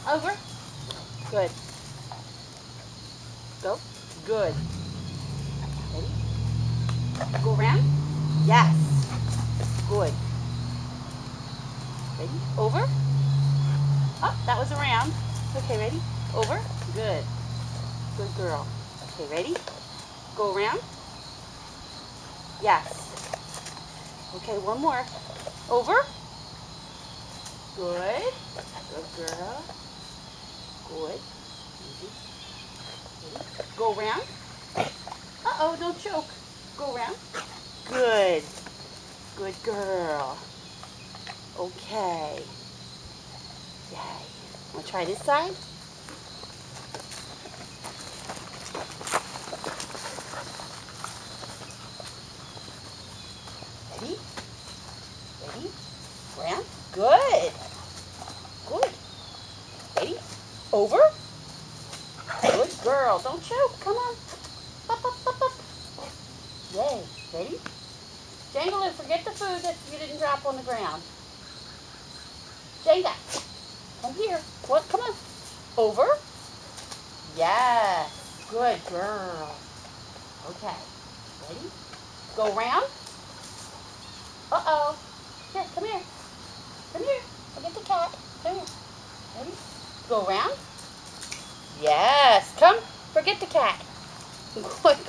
Over. Good. Go. Good. Ready? Go around. Yes. Good. Ready? Over. Oh, that was around. Okay, ready? Over. Good. Good girl. Okay, ready? Go around. Yes. Okay, one more. Over. Good. Good girl. Good. Easy. Ready? Go around. Uh-oh, don't choke. Go around. Good. Good girl. Okay. Yay. Want to try this side? Ready? Ready? Round. Good. Good. Ready? Over. Good girl. Don't choke. Come on. Up, up, up, up. Yay. Ready? Jangle and forget the food that you didn't drop on the ground. Jenga. Come here. What? Come on. Over. Yes. Good girl. Okay. Ready? Go round. Uh-oh. Here, come here. Come here. Forget the cat. Come here. Ready? Go around. Yes. Come. Forget the cat. Good girl.